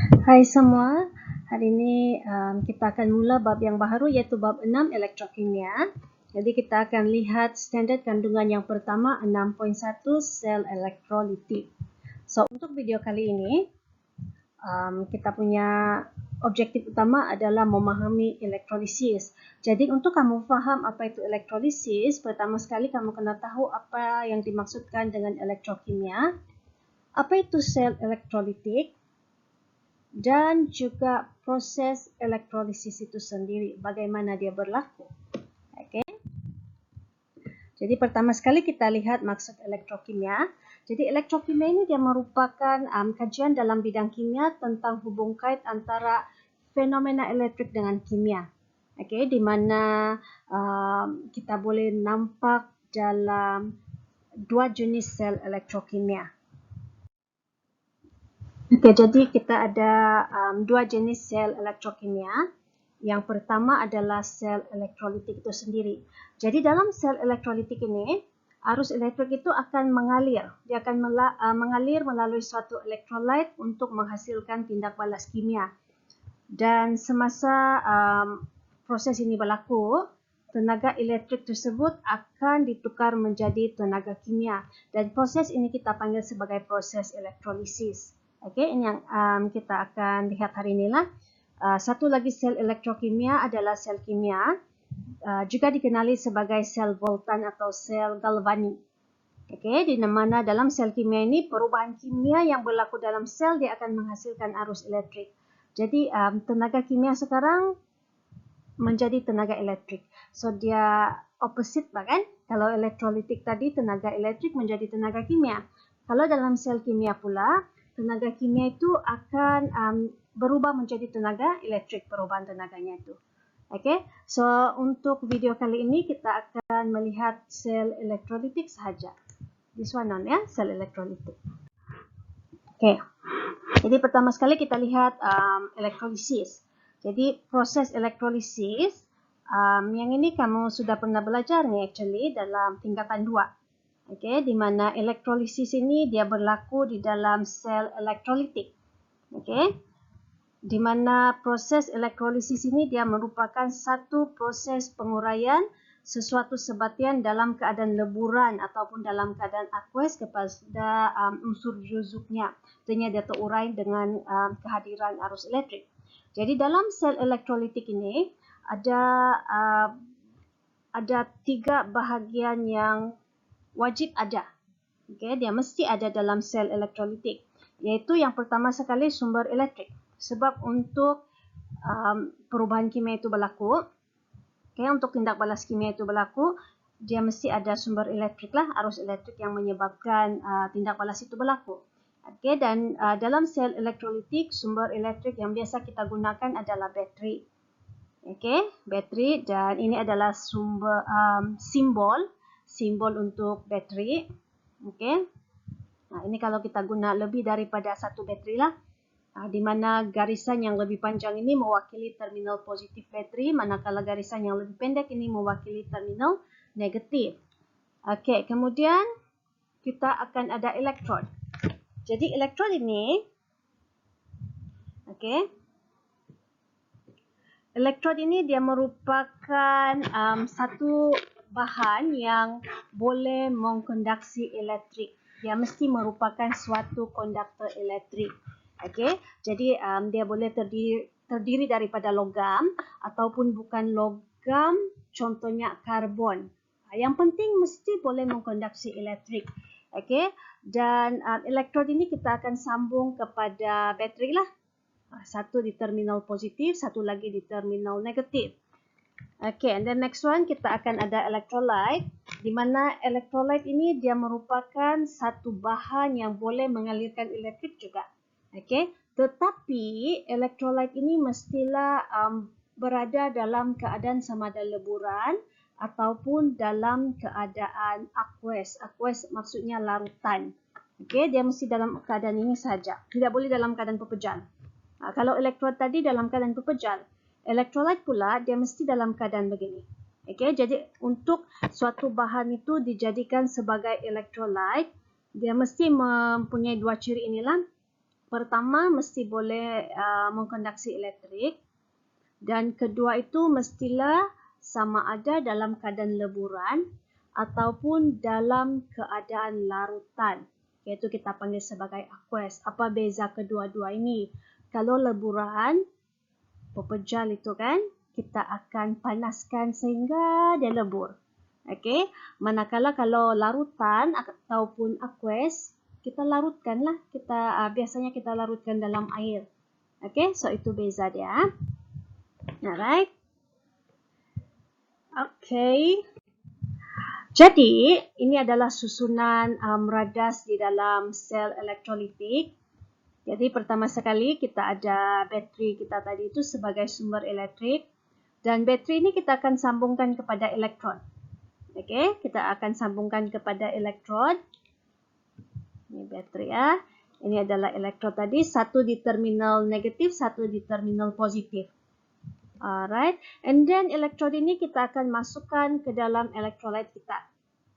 Hai semua, hari ini kita akan mula bab yang baru iaitu bab 6 elektrokimia. Jadi kita akan lihat standard kandungan yang pertama 6.1 sel elektrolitik. So untuk video kali ini kita punya objektif utama adalah memahami elektrolisis. Jadi untuk kamu faham apa itu elektrolisis, pertama sekali kamu kena tahu apa yang dimaksudkan dengan elektrokimia, apa itu sel elektrolitik, dan juga proses elektrolisis itu sendiri, bagaimana dia berlaku. Okay. Jadi pertama sekali kita lihat maksud elektrokimia. Jadi elektrokimia ini dia merupakan kajian dalam bidang kimia tentang hubung kait antara fenomena elektrik dengan kimia. Okay, di mana kita boleh nampak dalam dua jenis sel elektrokimia. Okey, jadi kita ada dua jenis sel elektrokimia. Yang pertama adalah sel elektrolitik itu sendiri. Jadi dalam sel elektrolitik ini, arus elektrik itu akan mengalir. Dia akan mengalir melalui suatu elektrolit untuk menghasilkan tindak balas kimia. Dan semasa proses ini berlaku, tenaga elektrik tersebut akan ditukar menjadi tenaga kimia. Dan proses ini kita panggil sebagai proses elektrolisis. Okey, ini yang kita akan lihat hari inilah. Satu lagi sel elektrokimia adalah sel kimia, juga dikenali sebagai sel Voltan atau sel Galvani. Okey, di mana dalam sel kimia ini perubahan kimia yang berlaku dalam sel dia akan menghasilkan arus elektrik. Jadi tenaga kimia sekarang menjadi tenaga elektrik. So dia opposite lah kan? Kalau elektrolitik tadi tenaga elektrik menjadi tenaga kimia. Kalau dalam sel kimia pula, tenaga kimia itu akan berubah menjadi tenaga elektrik, perubahan tenaganya itu. Okay, so untuk video kali ini kita akan melihat sel elektrolitik sahaja. This one on ya, sel elektrolitik. Okay, jadi pertama sekali kita lihat elektrolisis. Jadi proses elektrolisis, yang ini kamu sudah pernah belajar ni actually dalam tingkatan 2. Okay, di mana elektrolisis ini dia berlaku di dalam sel elektrolitik. Okay, di mana proses elektrolisis ini dia merupakan satu proses penguraian sesuatu sebatian dalam keadaan leburan ataupun dalam keadaan aqueous kepada unsur juzuknya. Artinya dia terurai dengan kehadiran arus elektrik. Jadi dalam sel elektrolitik ini ada 3 bahagian yang wajib ada. Okay, dia mesti ada dalam sel elektrolitik. Iaitu yang pertama sekali sumber elektrik. Sebab untuk perubahan kimia itu berlaku, okay, untuk tindak balas kimia itu berlaku, dia mesti ada sumber elektrik lah, arus elektrik yang menyebabkan tindak balas itu berlaku. Okay, dan dalam sel elektrolitik, sumber elektrik yang biasa kita gunakan adalah bateri. Okay, bateri, dan ini adalah sumber simbol untuk bateri. Okay, nah, ini kalau kita guna lebih daripada satu bateri lah, di mana garisan yang lebih panjang ini mewakili terminal positif bateri, manakala garisan yang lebih pendek ini mewakili terminal negatif. Okey, kemudian kita akan ada elektrod. Jadi elektrod ini, okey, elektrod ini dia merupakan satu bahan yang boleh mengkonduksi elektrik. Dia mesti merupakan suatu konduktor elektrik. Okey, jadi dia boleh terdiri daripada logam ataupun bukan logam, contohnya karbon. Yang penting mesti boleh mengkonduksi elektrik. Okey, dan elektrod ini kita akan sambung kepada bateri lah. Satu di terminal positif, satu lagi di terminal negatif. Okay, and then next one kita akan ada electrolyte, di mana electrolyte ini dia merupakan satu bahan yang boleh mengalirkan elektrik juga. Okay, tetapi electrolyte ini mestilah berada dalam keadaan sama ada leburan ataupun dalam keadaan aqueous. Aqueous maksudnya larutan. Okay, dia mesti dalam keadaan ini saja. Tidak boleh dalam keadaan pepejal. Kalau elektrod tadi dalam keadaan pepejal, elektrolit pula dia mesti dalam keadaan begini. Okay, jadi untuk suatu bahan itu dijadikan sebagai elektrolit, dia mesti mempunyai dua ciri inilah. pertama mesti boleh mengkonduksi elektrik, dan kedua itu mestilah sama ada dalam keadaan leburan ataupun dalam keadaan larutan, iaitu kita panggil sebagai aqueous. Apa beza kedua-dua ini? Kalau leburan, pepejal itu kan, kita akan panaskan sehingga dia lebur. Okey, manakala kalau larutan ataupun aqueous, kita larutkanlah. Biasanya kita larutkan dalam air. Okey, so itu beza dia. Alright. Okey. Jadi, ini adalah susunan radas di dalam sel elektrolitik. Jadi, pertama sekali kita ada bateri kita tadi itu sebagai sumber elektrik. Dan bateri ini kita akan sambungkan kepada elektron. Okey, kita akan sambungkan kepada elektron. Ini bateri ya. Ini adalah elektrod tadi, satu di terminal negatif, satu di terminal positif. Alright, and then elektrod ini kita akan masukkan ke dalam elektrolit kita.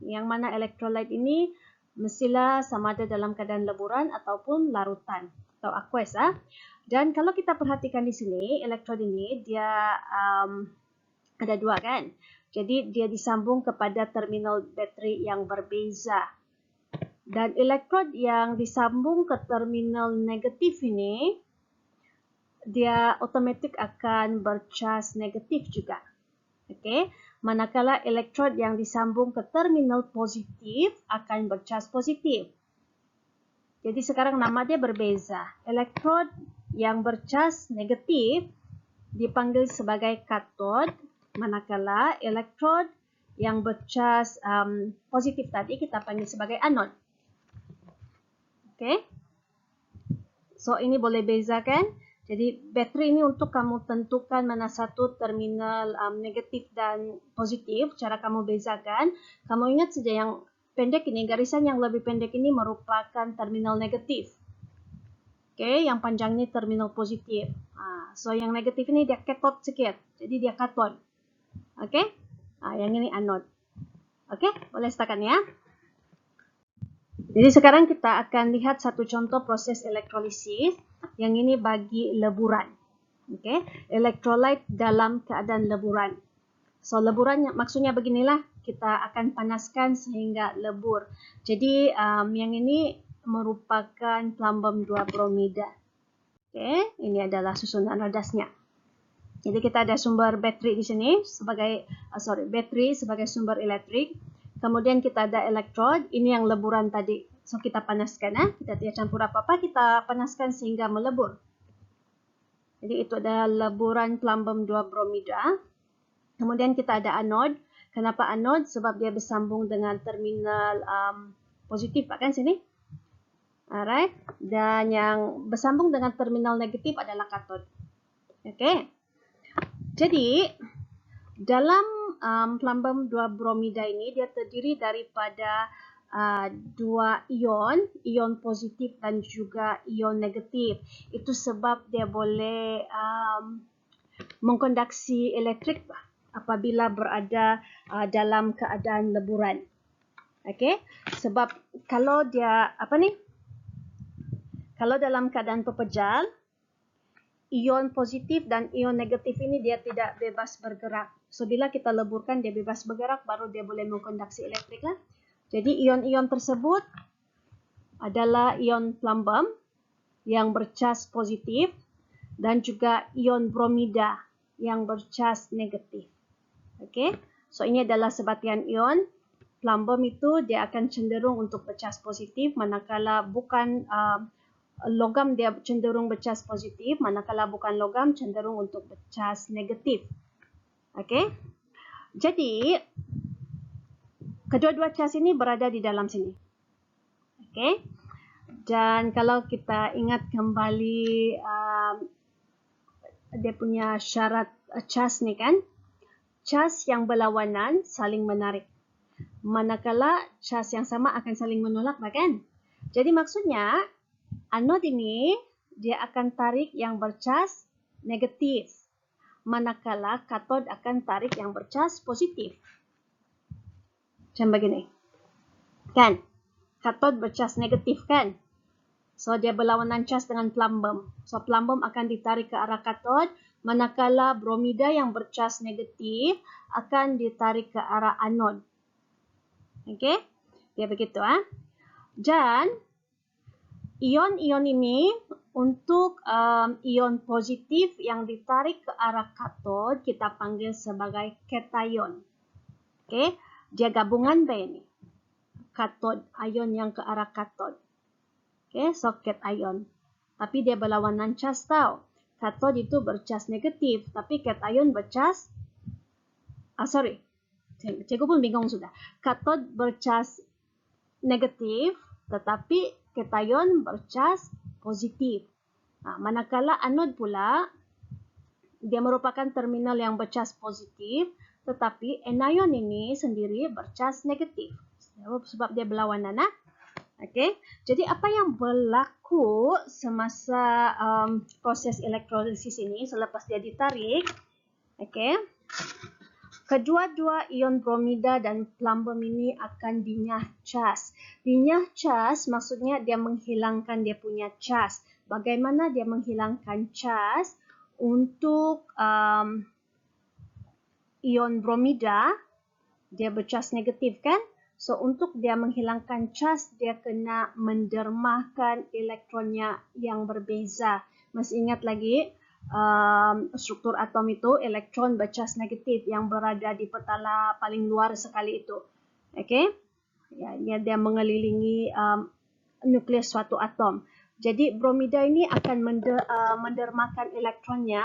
Yang mana elektrolit ini mestilah sama ada dalam keadaan leburan ataupun larutan atau aqueous. Dan kalau kita perhatikan di sini, elektrod ini dia ada dua kan. Jadi dia disambung kepada terminal bateri yang berbeza. Dan elektrod yang disambung ke terminal negatif ini, dia otomatik akan bercas negatif juga. Okey, manakala elektrod yang disambung ke terminal positif akan bercas positif. Jadi sekarang nama dia berbeza. Elektrod yang bercas negatif dipanggil sebagai katod, manakala elektrod yang bercas positif tadi kita panggil sebagai anod. Okey, so ini boleh bezakan. Jadi bateri ini untuk kamu tentukan mana satu terminal negatif dan positif. Cara kamu bezakan, kamu ingat saja yang pendek ini, garisan yang lebih pendek ini merupakan terminal negatif. Okey, yang panjang ini terminal positif. So yang negatif ini dia cathode sikit, jadi dia katon. Okey, yang ini anod. Okey, boleh setakat ya. Jadi sekarang kita akan lihat satu contoh proses elektrolisis. Yang ini bagi leburan. Okey, elektrolit dalam keadaan leburan. So leburan maksudnya beginilah, kita akan panaskan sehingga lebur. Jadi yang ini merupakan plumbum 2 bromida. Okey, ini adalah susunan radasnya. Jadi kita ada sumber bateri di sini sebagai bateri sebagai sumber elektrik. Kemudian kita ada elektrod, ini yang leburan tadi. So kita panaskan, kita tidak campur apa-apa, kita panaskan sehingga melebur. Jadi itu adalah leburan plumbum 2 bromida. Kemudian kita ada anod. Kenapa anod? Sebab dia bersambung dengan terminal positif kan sini. Alright. Dan yang bersambung dengan terminal negatif adalah katod. Okey. Jadi dalam plumbum 2 bromida ini dia terdiri daripada dua ion positif dan juga ion negatif. Itu sebab dia boleh mengkonduksi elektrik apabila berada dalam keadaan leburan. Okey, sebab kalau dia kalau dalam keadaan pepejal, ion positif dan ion negatif ini dia tidak bebas bergerak. So bila kita leburkan dia bebas bergerak, baru dia boleh mengkonduksi elektrik lah. Jadi ion-ion tersebut adalah ion plumbum yang bercas positif dan juga ion bromida yang bercas negatif. Okey, so ini adalah sebatian ion. Plumbum itu dia akan cenderung untuk bercas positif, manakala bukan logam dia cenderung bercas positif, manakala bukan logam cenderung untuk bercas negatif. Okey, jadi kedua-dua cas ini berada di dalam sini. Okey. Dan kalau kita ingat kembali dia punya syarat cas ni kan. Cas yang berlawanan saling menarik. Manakala cas yang sama akan saling menolak kan. Jadi maksudnya anod ini dia akan tarik yang bercas negatif. Manakala katod akan tarik yang bercas positif. Macam begini. Kan? Katod bercas negatif kan? So, dia berlawanan cas dengan plumbum. So, plumbum akan ditarik ke arah katod, manakala bromida yang bercas negatif akan ditarik ke arah anod. Okey? Dia begitu. Dan, ion-ion ini untuk ion positif yang ditarik ke arah katod, kita panggil sebagai cation. Okey? Dia gabungan B ini. Katod, ion yang ke arah katod. Okay, so cation. Tapi dia berlawanan cas tau. Katod itu bercas negatif, tapi cation bercas, cikgu pun bingung sudah. Katod bercas negatif, tetapi cation bercas positif. Manakala anod pula, dia merupakan terminal yang bercas positif, tetapi anion ini sendiri bercas negatif. Sebab dia berlawanan. Okay. Jadi apa yang berlaku semasa proses elektrolisis ini selepas dia ditarik, okay, kedua-dua ion bromida dan plumbum ini akan dinyah cas. Dinyah cas maksudnya dia menghilangkan dia punya cas. Bagaimana dia menghilangkan cas? Untuk ion bromida, dia bercas negatif kan? So, untuk dia menghilangkan cas, dia kena mendermahkan elektronnya yang berbeza. Masih ingat lagi, struktur atom itu, elektron bercas negatif yang berada di petala paling luar sekali itu. Okay? Ya, dia mengelilingi nukleus suatu atom. Jadi, bromida ini akan mendermahkan elektronnya.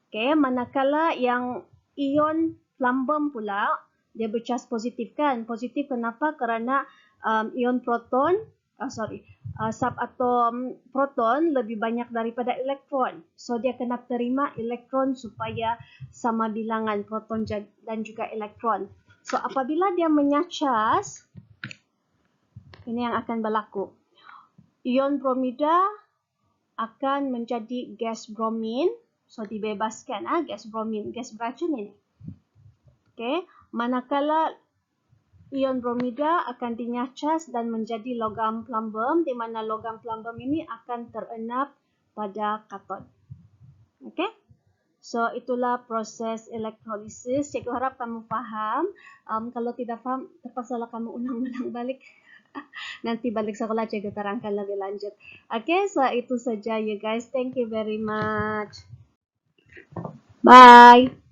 Okay? Manakala yang ion plumbum pula, dia bercas positif kan? Positif kenapa? Kerana ion proton, subatom proton lebih banyak daripada elektron. So, dia kena terima elektron supaya sama bilangan proton dan juga elektron. So, apabila dia menyacas, ini yang akan berlaku. Ion bromida akan menjadi gas bromin. So, dibebaskan gas bromin, gas beracun ini. Okay. Manakala ion bromida akan dinyacas dan menjadi logam plumbum, di mana logam plumbum ini akan terenap pada katod. Okay. So, itulah proses elektrolisis. Cikgu harap kamu faham. Kalau tidak faham, terpaksalah kamu ulang-ulang balik. Nanti balik sekolah cikgu terangkan lebih lanjut. Okay, so itu saja you guys. Thank you very much. Bye.